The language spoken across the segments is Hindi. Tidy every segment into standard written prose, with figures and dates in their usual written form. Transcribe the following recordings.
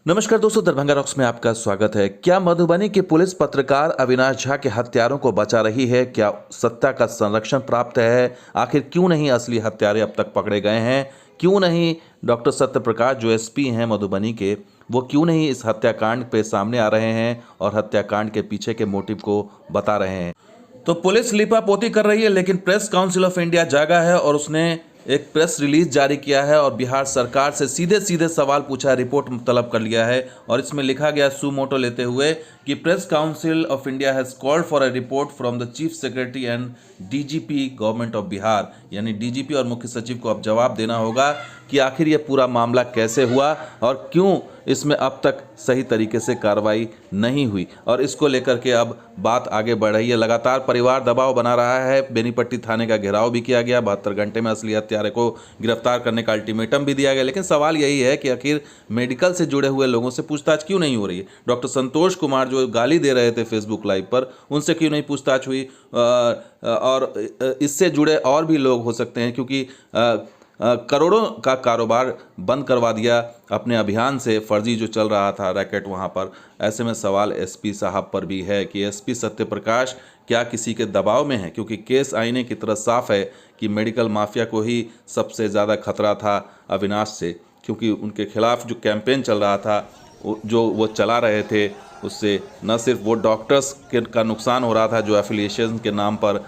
नमस्कार दोस्तों, दरभंगा रॉक्स में आपका स्वागत है। क्या मधुबनी के पुलिस पत्रकार अविनाश झा के हत्यारों को बचा रही है? क्या सत्ता का संरक्षण प्राप्त है? आखिर क्यों नहीं असली हत्यारे अब तक पकड़े गए हैं? क्यों नहीं डॉक्टर सत्य प्रकाश जो एसपी हैं मधुबनी के, वो क्यों नहीं इस हत्याकांड पे सामने आ रहे हैं और हत्याकांड के पीछे के मोटिव को बता रहे हैं? तो पुलिस लिपापोती कर रही है, लेकिन प्रेस काउंसिल ऑफ इंडिया जागा है और उसने एक प्रेस रिलीज जारी किया है और बिहार सरकार से सीधे सीधे सवाल पूछा, रिपोर्ट तलब कर लिया है। और इसमें लिखा गया सुमोटो लेते हुए कि press council of India has called for a report from the chief secretary and DGP government of Bihar. यानी डीजीपी और मुख्य सचिव को अब जवाब देना होगा कि आखिर ये पूरा मामला कैसे हुआ और क्यों इसमें अब तक सही तरीके से कार्रवाई नहीं हुई। और इसको लेकर के अब बात आगे बढ़ रही है। लगातार परिवार दबाव बना रहा है। बेनीपट्टी थाने का घेराव भी किया गया, 72 घंटे में असली हत्यारे को गिरफ्तार करने का अल्टीमेटम भी दिया गया। लेकिन सवाल यही है कि आखिर मेडिकल से जुड़े हुए लोगों से पूछताछ क्यों नहीं हो रही है? डॉक्टर संतोष कुमार जो गाली दे रहे थे फेसबुक लाइव पर, उनसे क्यों नहीं पूछताछ हुई? और इससे जुड़े और भी लोग हो सकते हैं, क्योंकि करोड़ों का कारोबार बंद करवा दिया अपने अभियान से, फर्जी जो चल रहा था रैकेट वहाँ पर। ऐसे में सवाल एसपी साहब पर भी है कि एसपी सत्य प्रकाश क्या किसी के दबाव में है? क्योंकि केस आईने की तरह साफ है कि मेडिकल माफिया को ही सबसे ज़्यादा खतरा था अविनाश से, क्योंकि उनके खिलाफ जो कैंपेन चल रहा था, जो वो चला रहे थे, उससे न सिर्फ वो डॉक्टर्स का नुकसान हो रहा था जो एफिलिएशन के नाम पर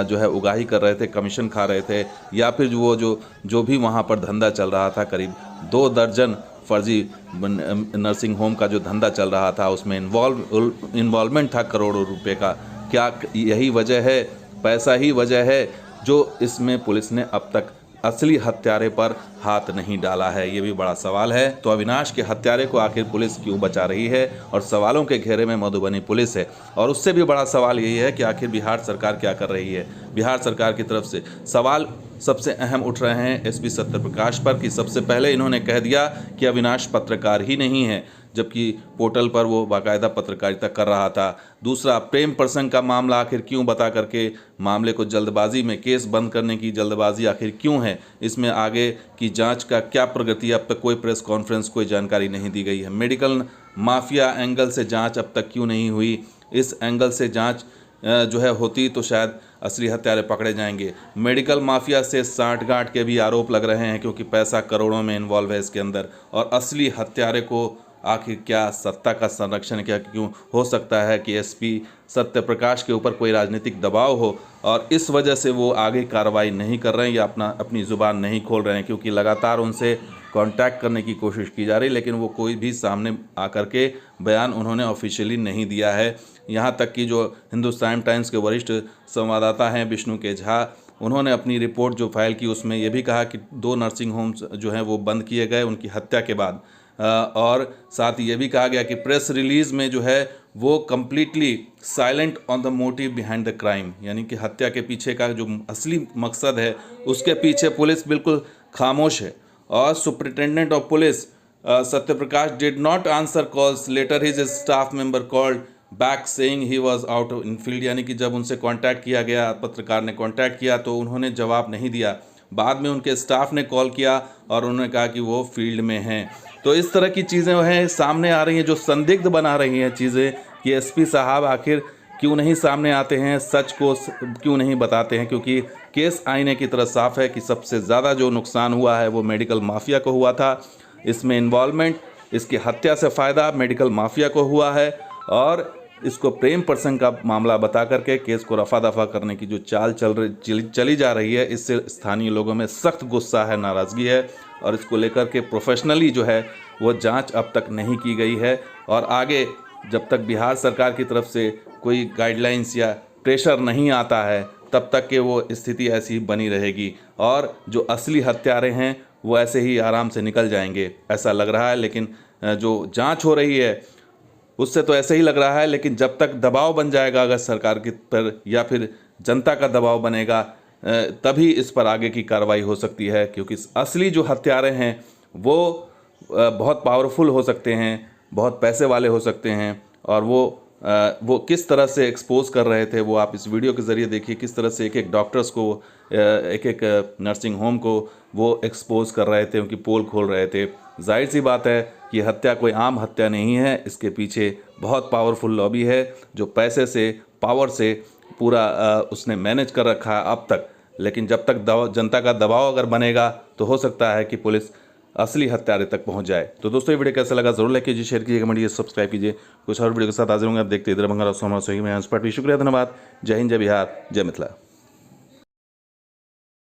जो है उगाही कर रहे थे, कमीशन खा रहे थे, या फिर वो जो भी वहाँ पर धंधा चल रहा था, करीब 2 दर्जन फर्जी नर्सिंग होम का जो धंधा चल रहा था, उसमें इन्वॉल्वमेंट था करोड़ों रुपए का। क्या यही वजह है, पैसा ही वजह है जो इसमें पुलिस ने अब तक असली हत्यारे पर हाथ नहीं डाला है? ये भी बड़ा सवाल है। तो अविनाश के हत्यारे को आखिर पुलिस क्यों बचा रही है? और सवालों के घेरे में मधुबनी पुलिस है। और उससे भी बड़ा सवाल यही है कि आखिर बिहार सरकार क्या कर रही है? बिहार सरकार की तरफ से सवाल सबसे अहम उठ रहे हैं एसपी सत्य प्रकाश पर कि सबसे पहले इन्होंने कह दिया कि अविनाश पत्रकार ही नहीं है, जबकि पोर्टल पर वो बाकायदा पत्रकारिता कर रहा था। दूसरा, प्रेम प्रसंग का मामला आखिर क्यों बता करके मामले को जल्दबाजी में, केस बंद करने की जल्दबाजी आखिर क्यों है? इसमें आगे की जांच का क्या प्रगति? अब तक कोई प्रेस कॉन्फ्रेंस, कोई जानकारी नहीं दी गई है। मेडिकल माफिया एंगल से जांच अब तक क्यों नहीं हुई? इस एंगल से जांच जो है होती तो शायद असली हत्यारे पकड़े जाएंगे। मेडिकल माफिया से साठगांठ के भी आरोप लग रहे हैं, क्योंकि पैसा करोड़ों में इन्वॉल्व है इसके अंदर। और असली हत्यारे को आखिर क्या सत्ता का संरक्षण क्या क्यों हो सकता है कि एसपी सत्य प्रकाश के ऊपर कोई राजनीतिक दबाव हो और इस वजह से वो आगे कार्रवाई नहीं कर रहे हैं या अपनी ज़ुबान नहीं खोल रहे हैं? क्योंकि लगातार उनसे कांटेक्ट करने की कोशिश की जा रही, लेकिन वो कोई भी सामने आकर के बयान उन्होंने ऑफिशियली नहीं दिया है। यहाँ तक कि जो हिंदुस्तान टाइम्स के वरिष्ठ संवाददाता हैं विष्णु के झा, उन्होंने अपनी रिपोर्ट जो फाइल की उसमें ये भी कहा कि 2 नर्सिंग होम्स जो हैं वो बंद किए गए उनकी हत्या के बाद। और साथ ही ये भी कहा गया कि प्रेस रिलीज़ में जो है वो completely silent on the motive behind the crime, यानी कि हत्या के पीछे का जो असली मकसद है उसके पीछे पुलिस बिल्कुल खामोश है। और superintendent of police Satya Prakash did not answer calls, later his staff member called back saying he was out in field. यानी कि जब उनसे कांटेक्ट किया गया, पत्रकार ने कांटेक्ट किया, तो उन्होंने जवाब नहीं दिया। बाद में उनके स्टाफ ने कॉल किया और उन्होंने कहा कि वो फील्ड में हैं। तो इस तरह की चीज़ें हैं सामने आ रही हैं, जो संदिग्ध बना रही हैं चीज़ें कि एसपी साहब आखिर क्यों नहीं सामने आते हैं, सच को क्यों नहीं बताते हैं? क्योंकि केस आईने की तरह साफ है कि सबसे ज़्यादा जो नुकसान हुआ है वो मेडिकल माफिया को हुआ था। इसमें इन्वॉल्वमेंट, इसकी हत्या से फ़ायदा मेडिकल माफिया को हुआ है। और इसको प्रेम प्रसंग का मामला बता करके केस को रफा दफा करने की जो चाल चली जा रही है, इससे स्थानीय लोगों में सख्त गुस्सा है, नाराज़गी है। और इसको लेकर के प्रोफेशनली जो है वो जांच अब तक नहीं की गई है। और आगे जब तक बिहार सरकार की तरफ से कोई गाइडलाइंस या प्रेशर नहीं आता है, तब तक के वो स्थिति ऐसी बनी रहेगी और जो असली हत्यारे हैं वो ऐसे ही आराम से निकल जाएंगे, ऐसा लग रहा है। लेकिन जो जांच हो रही है उससे तो ऐसे ही लग रहा है, लेकिन जब तक दबाव बन जाएगा अगर सरकार के पर या फिर जनता का दबाव बनेगा, तभी इस पर आगे की कार्रवाई हो सकती है। क्योंकि असली जो हत्यारे हैं वो बहुत पावरफुल हो सकते हैं, बहुत पैसे वाले हो सकते हैं। और वो किस तरह से एक्सपोज कर रहे थे वो आप इस वीडियो के ज़रिए देखिए। किस तरह से एक एक डॉक्टर्स को, एक एक नर्सिंग होम को वो एक्सपोज कर रहे थे, उनकी पोल खोल रहे थे। जाहिर सी बात है ये हत्या कोई आम हत्या नहीं है, इसके पीछे बहुत पावरफुल लॉबी है जो पैसे से, पावर से पूरा उसने मैनेज कर रखा है अब तक। लेकिन जब तक जनता का दबाव अगर बनेगा तो हो सकता है कि पुलिस असली हत्यारे तक पहुंच जाए। तो दोस्तों, ये वीडियो कैसा लगा जरूर लाइक कीजिए, शेयर कीजिए, कमेंट कीजिए, सब्सक्राइब कीजिए। कुछ और वीडियो के साथ हाजिर होंगे, आप देखते इधर बंगाल। शुक्रिया, धन्यवाद। जय हिंद, जय बिहार, जय मिथिला।